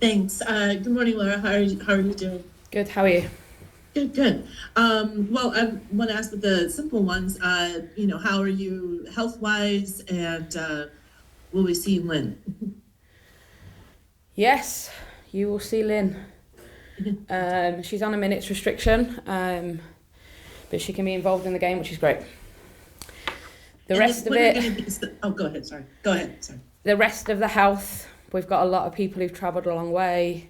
Thanks. Good morning, Laura. How are you doing? Good, how are you? Good, good. Well, I want to ask with the simple ones. How are you health-wise, and will we see Lynn? Yes, you will see Lynn. She's on a minutes restriction, but she can be involved in the game, which is great. The And then rest of what are it, going to be? Oh, go ahead. Sorry. Go ahead. Sorry. the rest of the health, we've got a lot of people who've travelled a long way.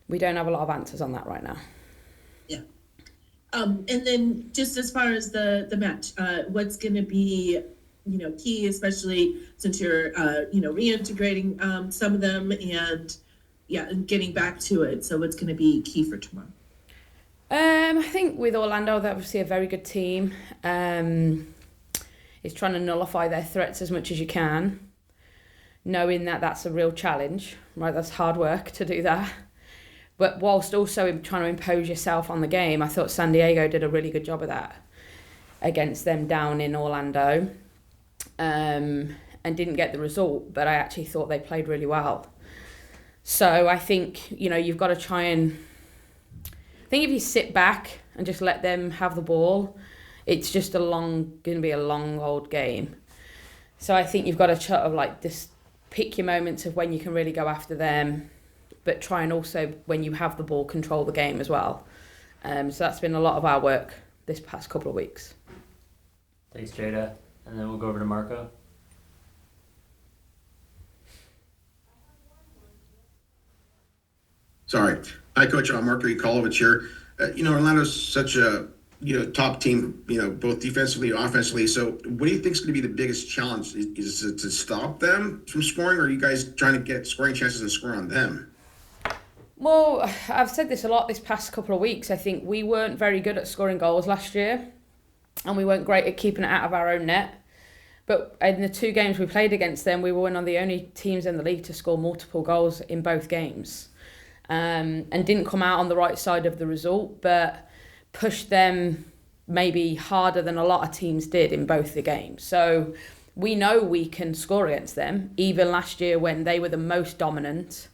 We don't have a lot of answers on that right now. Yeah. And then just as far as the match, what's going to be, key, especially since you're, reintegrating some of them and yeah, and getting back to it. So what's going to be key for tomorrow? I think with Orlando, they're obviously a very good team. It's trying to nullify their threats as much as you can, knowing that that's a real challenge, right? That's hard work to do that. But whilst also trying to impose yourself on the game, I thought San Diego did a really good job of that against them down in Orlando, and didn't get the result, but I actually thought they played really well. So I think, you've got to try and... I think if you sit back and just let them have the ball, it's just going to be a long old game. So I think you've got to sort of like just pick your moments of when you can really go after them, but try and also, when you have the ball, control the game as well. So that's been a lot of our work this past couple of weeks. Thanks, Jada. And then we'll go over to Marco. Sorry. Hi, Coach. Marko Nikolovic here. Orlando's such a top team, both defensively and offensively. So, what do you think is going to be the biggest challenge? Is it to stop them from scoring, or are you guys trying to get scoring chances and score on them? Well, I've said this a lot this past couple of weeks. I think we weren't very good at scoring goals last year, and we weren't great at keeping it out of our own net. But in the two games we played against them, we were one of the only teams in the league to score multiple goals in both games. And didn't come out on the right side of the result, but pushed them maybe harder than a lot of teams did in both the games. So we know we can score against them, even last year when they were the most dominant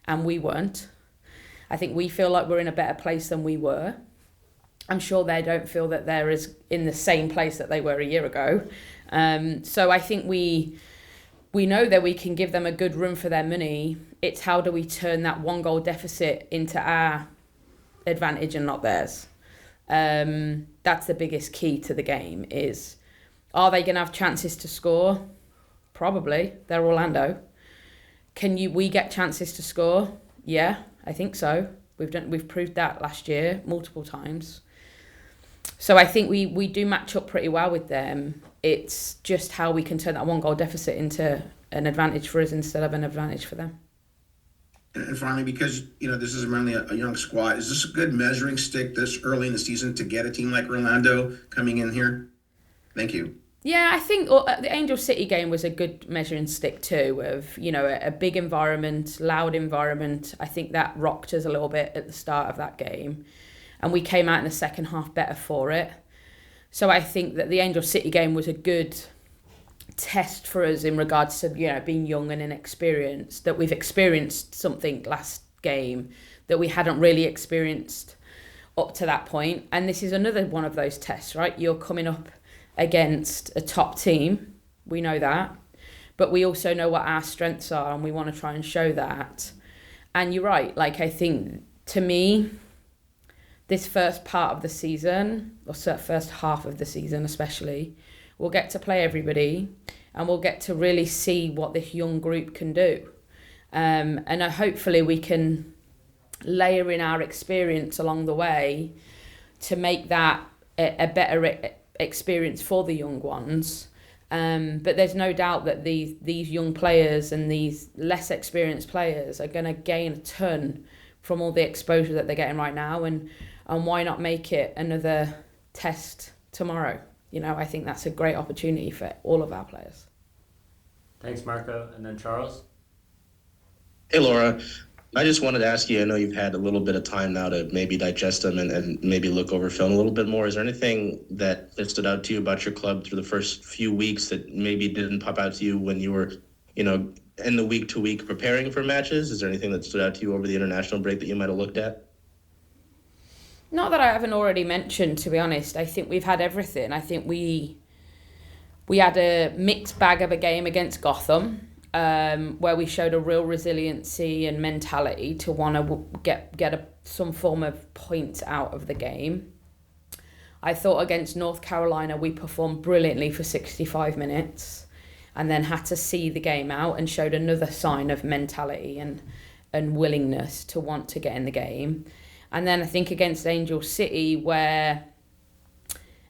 and we weren't. I think we feel like we're in a better place than we were. I'm sure they don't feel that they're in the same place that they were a year ago. So I think we know that we can give them a good run for their money. It's how do we turn that one goal deficit into our advantage and not theirs. That's the biggest key to the game is, are they going to have chances to score? Probably. They're Orlando. We get chances to score? Yeah, I think so. We've proved that last year multiple times. So I think we do match up pretty well with them. It's just how we can turn that one goal deficit into an advantage for us instead of an advantage for them. And finally, because this is mainly a young squad, is this a good measuring stick this early in the season to get a team like Orlando coming in here? Thank you. Yeah, I think the Angel City game was a good measuring stick too of, a big environment, loud environment. I think that rocked us a little bit at the start of that game. And we came out in the second half better for it. So I think that the Angel City game was a good test for us in regards to, being young and inexperienced, that we've experienced something last game that we hadn't really experienced up to that point. And this is another one of those tests, right? You're coming up against a top team. We know that. But we also know what our strengths are and we want to try and show that. And you're right. I think, to me, this first part of the season, or first half of the season especially, we'll get to play everybody and we'll get to really see what this young group can do. And hopefully we can layer in our experience along the way to make that a better experience for the young ones. But there's no doubt that these young players and these less experienced players are going to gain a ton from all the exposure that they're getting right now. And why not make it another test tomorrow? I think that's a great opportunity for all of our players. Thanks, Marco. And then Charles. Hey, Laura. I just wanted to ask you, I know you've had a little bit of time now to maybe digest them and maybe look over film a little bit more. Is there anything that stood out to you about your club through the first few weeks that maybe didn't pop out to you when you were, in the week to week preparing for matches? Is there anything that stood out to you over the international break that you might have looked at? Not that I haven't already mentioned, to be honest. I think we've had everything. I think we had a mixed bag of a game against Gotham, where we showed a real resiliency and mentality to want to get some form of point out of the game. I thought against North Carolina we performed brilliantly for 65 minutes and then had to see the game out and showed another sign of mentality and willingness to want to get in the game. And then I think against Angel City, where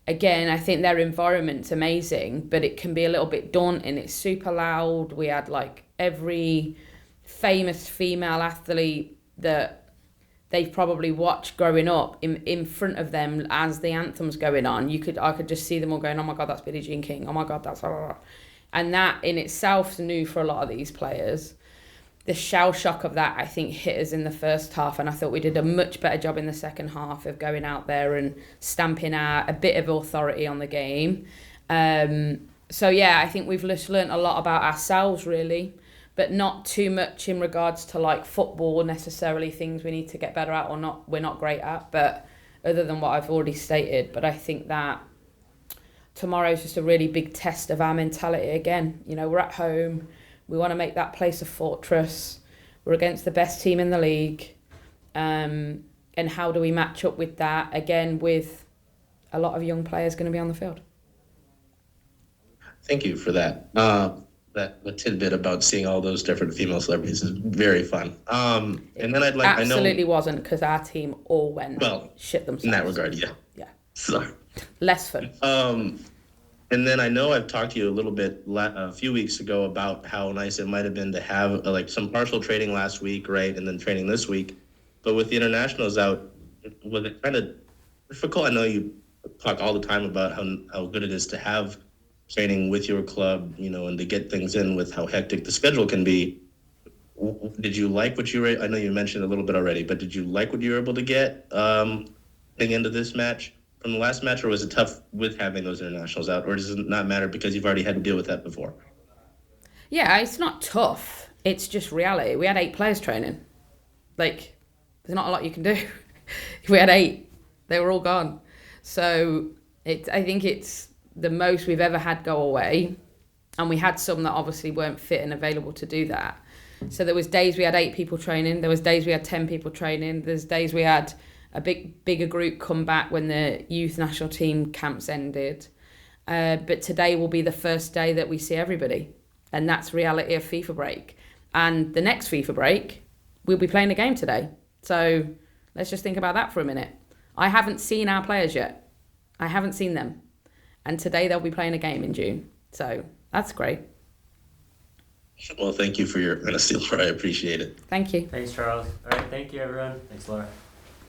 again, I think their environment's amazing, but it can be a little bit daunting. It's super loud. We had like every famous female athlete that they've probably watched growing up in front of them as the anthem's going on. I could just see them all going, oh my God, that's Billie Jean King. Oh my God, that's... And that in itself is new for a lot of these players. The shell shock of that, I think, hit us in the first half, and I thought we did a much better job in the second half of going out there and stamping out a bit of authority on the game. So yeah, I think we've just learnt a lot about ourselves, really, but not too much in regards to like football necessarily, things we need to get better at or not we're not great at, but other than what I've already stated. But I think that tomorrow's just a really big test of our mentality again. You know, we're at home. We want to make that place a fortress. We're against the best team in the league. And how do we match up with that, again, with a lot of young players going to be on the field? Thank you for that. That tidbit about seeing all those different female celebrities is very fun. And then I'd like... Absolutely wasn't, because our team all went shit themselves. In that regard, yeah. Yeah. So, less fun. And then I know I've talked to you a little bit a few weeks ago about how nice it might have been to have like some partial training last week, right? And then training this week. But with the internationals out, was it kind of difficult? I know you talk all the time about how good it is to have training with your club, you know, and to get things in with how hectic the schedule can be. Did you like what you were, I know you mentioned a little bit already, but did you like what you were able to get heading into this match from the last match, or was it tough with having those internationals out, or does it not matter because you've already had to deal with that before? Yeah, it's not tough. It's just reality. We had 8 players training. Like, there's not a lot you can do. We had 8. They were all gone. So I think it's the most we've ever had go away. And we had some that obviously weren't fit and available to do that. So there was days we had 8 people training. There was days we had 10 people training. There's days we had a bigger group come back when the youth national team camps ended. But today will be the first day that we see everybody. And that's reality of FIFA break. And the next FIFA break, we'll be playing a game today. So let's just think about that for a minute. I haven't seen our players yet. I haven't seen them. And today they'll be playing a game in June. So that's great. Well, thank you for your honesty, Laura. I appreciate it. Thank you. Thanks, Charles. All right, thank you, everyone. Thanks, Laura.